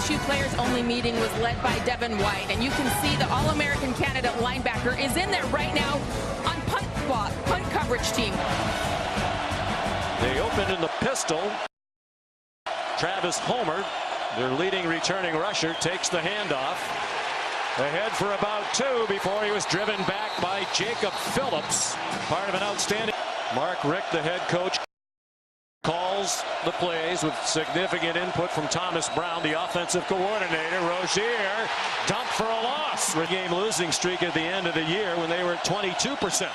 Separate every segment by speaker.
Speaker 1: LSU players-only meeting was led by Devin White, and you can see the All-American candidate linebacker is in there right now on punt coverage team.
Speaker 2: They open in the pistol. Travis Homer, their leading returning rusher, takes the handoff. Ahead for about 2 before he was driven back by Jacob Phillips. Part of an outstanding. Mark Richt, the head coach, calls the plays with significant input from Thomas Brown, the offensive coordinator. Rozier dumped for a loss. Game losing streak at the end of the year when they were at 22%.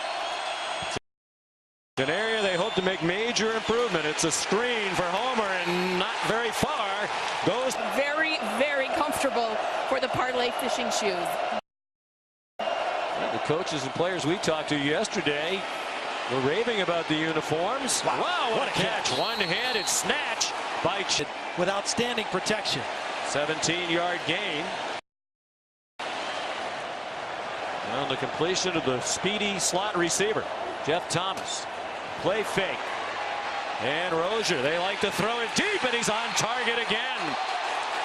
Speaker 2: An area they hope to make major improvement. It's a screen for Homer and not very far. Goes
Speaker 1: very, very comfortable for the parlay fishing shoes.
Speaker 2: The coaches and players we talked to yesterday were raving about the uniforms. Wow, what a catch. One-handed snatch by Chit
Speaker 3: with outstanding protection.
Speaker 2: 17-yard gain. On the completion of the speedy slot receiver, Jeff Thomas. Play fake. And Rozier, they like to throw it deep, and he's on target again.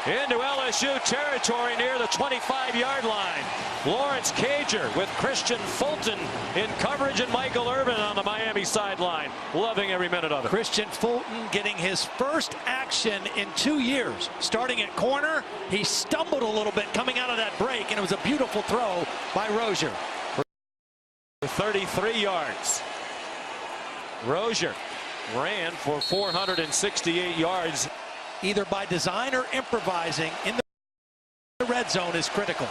Speaker 2: Into LSU territory near the 25-yard line. Lawrence Cager with Christian Fulton in coverage and Michael Irvin on the Miami sideline. Loving every minute of it.
Speaker 3: Christian Fulton getting his first action in 2 years. Starting at corner, he stumbled a little bit coming out of that break, and it was a beautiful throw by Rozier.
Speaker 2: For 33 yards. Rozier ran for 468 yards.
Speaker 3: Either by design or improvising in the red zone is critical.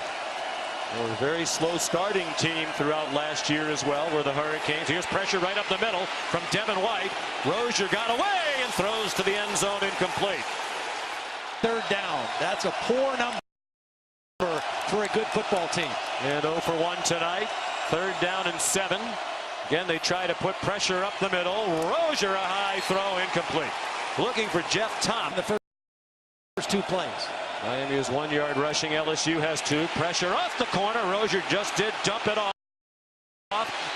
Speaker 2: They were a very slow starting team throughout last year as well, were the Hurricanes. Here's pressure right up the middle from Devin White. Rozier got away and throws to the end zone, incomplete.
Speaker 3: Third down. That's a poor number for a good football team.
Speaker 2: And 0 for 1 tonight. 3rd down and 7. Again, they try to put pressure up the middle. Rozier, a high throw, incomplete. Looking for Jeff Tom.
Speaker 3: The first 2 plays.
Speaker 2: Miami is 1 yard rushing. LSU has 2. Pressure off the corner. Rozier just did dump it off.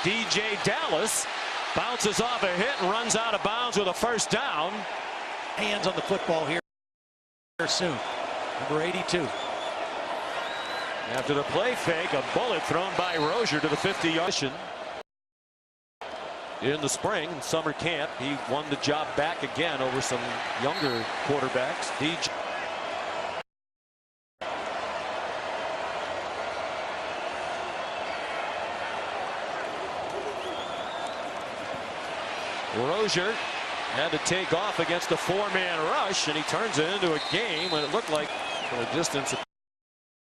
Speaker 2: DJ Dallas bounces off a hit and runs out of bounds with a 1st down.
Speaker 3: Hands on the football here soon. Number 82.
Speaker 2: After the play fake, a bullet thrown by Rozier to the 50-yard. In the spring, in summer camp, he won the job back again over some younger quarterbacks. DJ. Rozier had to take off against a 4-man rush, and he turns it into a game when it looked like from a distance.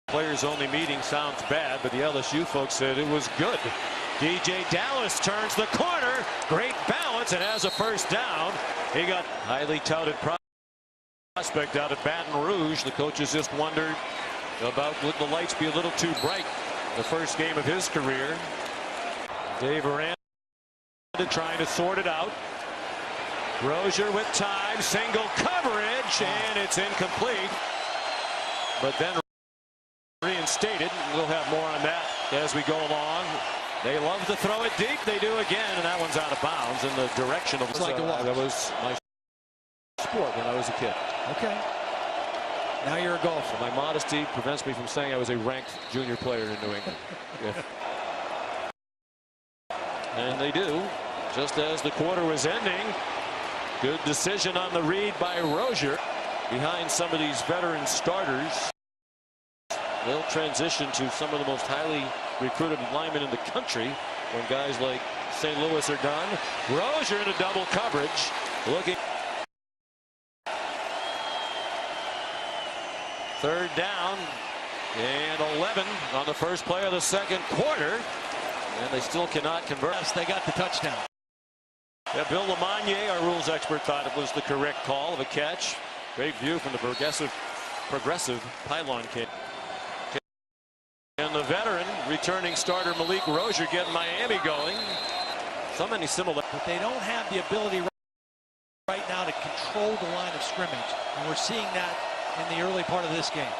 Speaker 2: Players only meeting sounds bad, but the LSU folks said it was good. DJ Dallas turns the corner. Great balance and has a 1st down. He got highly touted prospect out of Baton Rouge. The coaches just wondered about would the lights be a little too bright. The first game of his career. Dave Aranda trying to sort it out. Rozier with time. Single coverage, and it's incomplete. But then reinstated. We'll have more on that as we go along. They love to throw it deep. They do again, and that one's out of bounds in the direction of. That was my sport when I was a kid.
Speaker 3: Okay. Now you're a golfer.
Speaker 2: My modesty prevents me from saying I was a ranked junior player in New England. Yeah. And they do, just as the quarter was ending. Good decision on the read by Rozier. Behind some of these veteran starters, they'll transition to some of the most highly recruited linemen in the country when guys like St. Louis are done. Rozier into double coverage. Looking. 3rd down and 11 on the first play of the 2nd quarter. And they still cannot convert.
Speaker 3: Yes, they got the touchdown.
Speaker 2: Yeah, Bill Lamagnier, our rules expert, thought it was the correct call of a catch. Great view from the progressive pylon kick. And the veteran returning starter Malik Rozier getting Miami going. So many similar.
Speaker 3: But they don't have the ability right now to control the line of scrimmage. And we're seeing that in the early part of this game.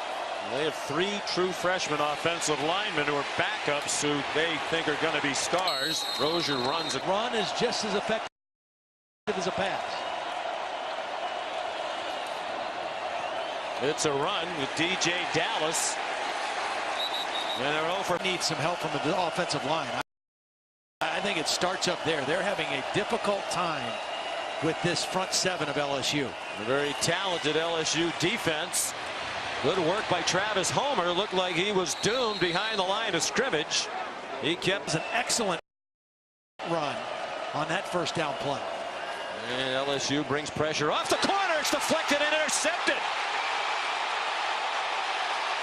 Speaker 2: They have 3 true freshman offensive linemen who are backups who they think are going to be stars. Rozier runs.
Speaker 3: A run is just as effective as a pass.
Speaker 2: It's a run with DJ Dallas. And they're over.
Speaker 3: Needs some help from the offensive line. I think it starts up there. They're having a difficult time with this front seven of LSU.
Speaker 2: A very talented LSU defense. Good work by Travis Homer. Looked like he was doomed behind the line of scrimmage. He kept
Speaker 3: an excellent run on that first down play.
Speaker 2: And LSU brings pressure off the corner. It's deflected and intercepted.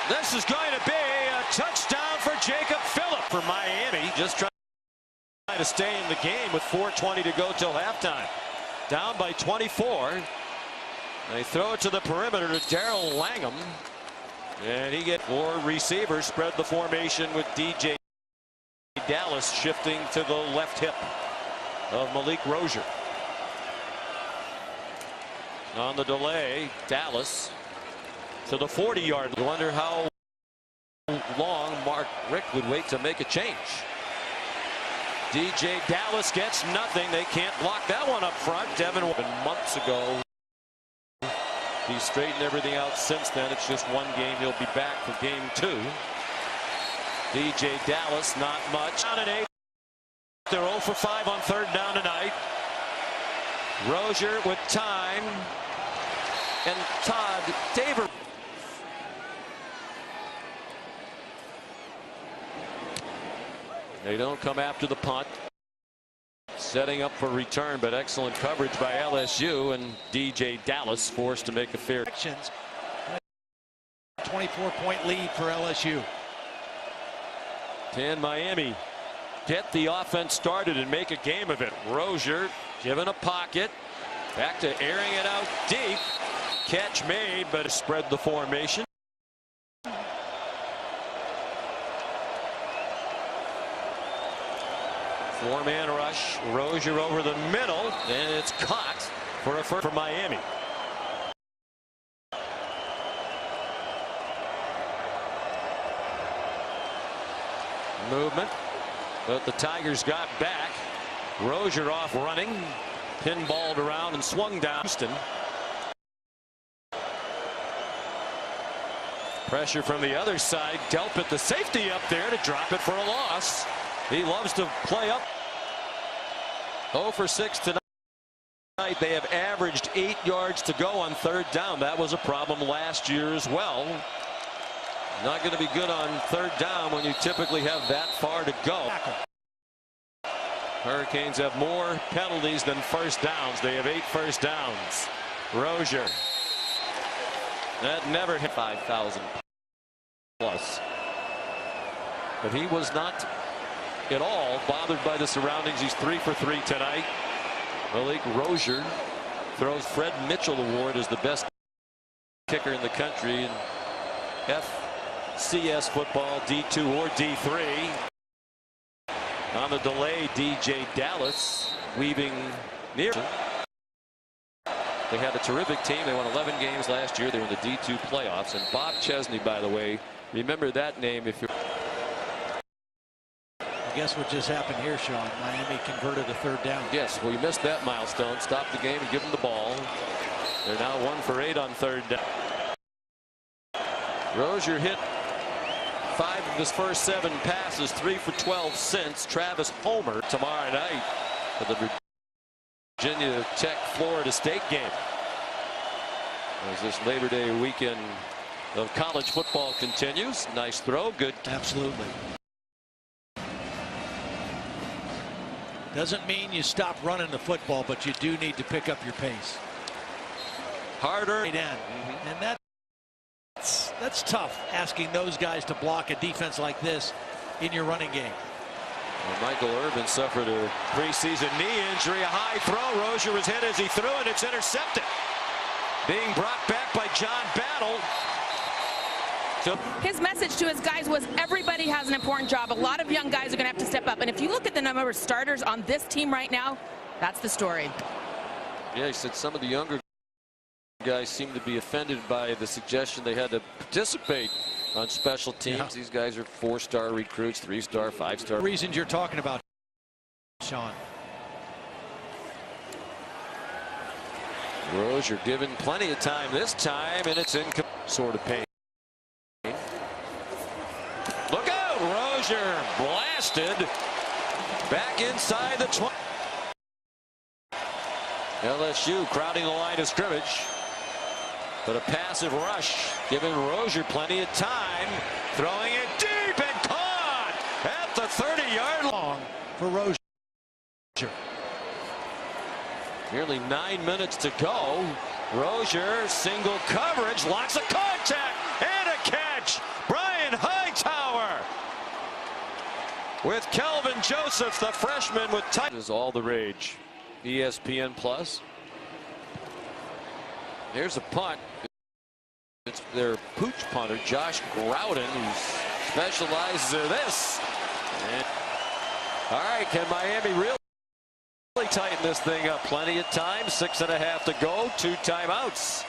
Speaker 2: This is going to be a touchdown for Jacob Phillip for Miami. Just trying to stay in the game with 4:20 to go till halftime. Down by 24. They throw it to the perimeter to Darrell Langham. And he gets 4 receivers. Spread the formation with DJ Dallas shifting to the left hip of Malik Rozier. On the delay, Dallas to the 40-yard. I wonder how long Mark Richt would wait to make a change. DJ Dallas gets nothing. They can't block that one up front. Devin White months ago. He's straightened everything out since then. It's just one game. He'll be back for game 2. DJ Dallas, not much. Down at 8. They're 0 for 5 on 3rd down tonight. Rozier with time. And Todd Tabor. They don't come after the punt. Setting up for return, but excellent coverage by LSU, and DJ Dallas forced to make a fair.
Speaker 3: 24-point lead for LSU.
Speaker 2: Can Miami get the offense started and make a game of it? Rozier given a pocket. Back to airing it out deep. Catch made, but spread the formation. Four-man rush. Rozier over the middle, and it's caught for a first for Miami. Movement, but the Tigers got back. Rozier off running, pinballed around and swung down. Houston. Pressure from the other side. Delpit, the safety, up there to drop it for a loss. He loves to play up. 0 for 6 tonight. They have averaged 8 yards to go on 3rd down. That was a problem last year as well. Not going to be good on 3rd down when you typically have that far to go. Hurricanes have more penalties than first downs. They have 8 first downs. Rozier. That never hit 5,000 plus. But he was not at all bothered by the surroundings. He's 3 for 3 tonight. Malik Rozier throws Fred Mitchell Award as the best kicker in the country in FCS football, D2 or D3. On the delay, DJ Dallas weaving near. They had a terrific team. They won 11 games last year. They were in the D2 playoffs. And Bob Chesney, by the way, remember that name if you're.
Speaker 3: Guess what just happened here, Sean? Miami converted a 3rd down.
Speaker 2: Yes, well, you missed that milestone. Stop the game and give them the ball. They're now 1 for 8 on 3rd down. Rozier hit 5 of his first 7 passes, 3 for 12 since. Travis Homer tomorrow night for the Virginia Tech Florida State game. As this Labor Day weekend of college football continues. Nice throw, good.
Speaker 3: Absolutely. Doesn't mean you stop running the football, but you do need to pick up your pace.
Speaker 2: Harder.
Speaker 3: And that's tough, asking those guys to block a defense like this in your running game.
Speaker 2: Well, Michael Irvin suffered a preseason knee injury. A high throw. Rozier was hit as he threw it. It's intercepted. Being brought back by John Battle.
Speaker 1: His message to his guys was everybody has an important job. A lot of young guys are going to have to step up. And if you look at the number of starters on this team right now, that's the story.
Speaker 2: Yeah, he said some of the younger guys seem to be offended by the suggestion they had to participate on special teams. Yeah. These guys are 4-star recruits, 3-star, 5-star.
Speaker 3: Reasons you're talking about, Sean.
Speaker 2: Rozier given plenty of time this time, and it's incomplete. sort of pain. Look out! Rozier blasted back inside the 20. LSU crowding the line of scrimmage, but a passive rush giving Rozier plenty of time, throwing it deep and caught at the 30-yard line
Speaker 3: for Rozier.
Speaker 2: Nearly 9 minutes to go. Rozier single coverage, lots of contact and a catch. Brian Hightower with Kelvin Joseph, the freshman, with tight. Is all the rage. ESPN Plus. Here's a punt. It's their pooch punter, Josh Grouden, who specializes in this. And, all right, can Miami really tighten this thing up? Plenty of time, 6.5 to go, 2 timeouts.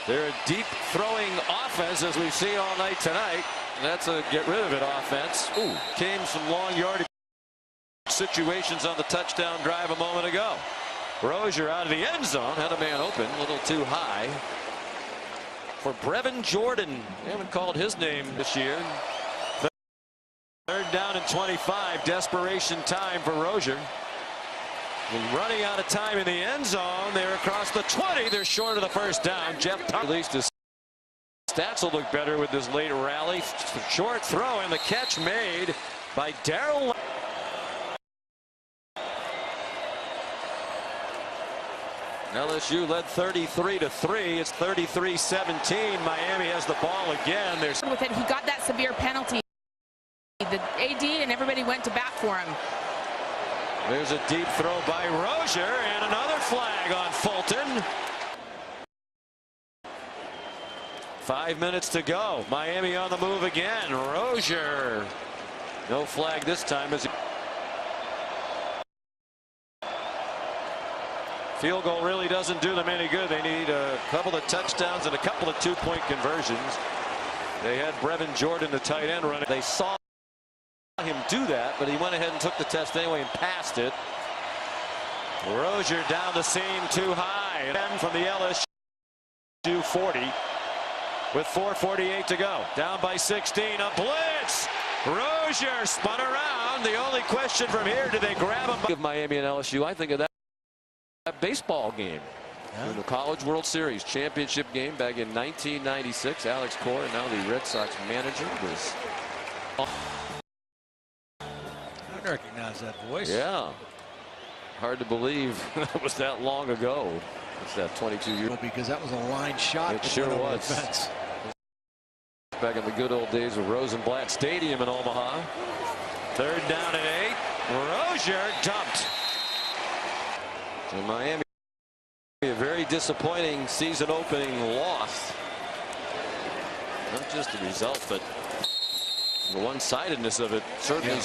Speaker 2: They're a deep throwing offense, as we see all night tonight. And that's a get rid of it offense. Ooh, came some long yardage situations on the touchdown drive a moment ago. Rozier out of the end zone, had a man open, a little too high for Brevin Jordan. They haven't called his name this year. 3rd down and 25, desperation time for Rozier. Running out of time in the end zone. They're across the 20. They're short of the first down. Jeff Thomas, at least his stats will look better with this late rally. Short throw and the catch made by Darrell. LSU led 33-3. It's 33-17. Miami has the ball again.
Speaker 1: With it, he got that severe penalty. The AD and everybody went to bat for him.
Speaker 2: There's a deep throw by Rozier and another flag on Fulton. 5 minutes to go. Miami on the move again. Rozier. No flag this time. As field goal really doesn't do them any good. They need a couple of touchdowns and a couple of 2-point conversions. They had Brevin Jordan, the tight end, running. They saw him do that, but he went ahead and took the test anyway and passed it. Rozier down the seam too high. And from the LSU 40 with 4:48 to go. Down by 16. A blitz. Rozier spun around. The only question from here, do they grab him? Of Miami and LSU, I think of that baseball game. In the College World Series championship game back in 1996. Alex Cora, now the Red Sox manager, was.
Speaker 3: I recognize that voice.
Speaker 2: Yeah. Hard to believe that was that long ago. It's that 22 years.
Speaker 3: Because that was a line shot.
Speaker 2: It sure was. Back in the good old days of Rosenblatt Stadium in Omaha. 3rd down and 8. Rozier dumped. So Miami, a very disappointing season opening loss. Not just the result, but the one-sidedness of it certainly.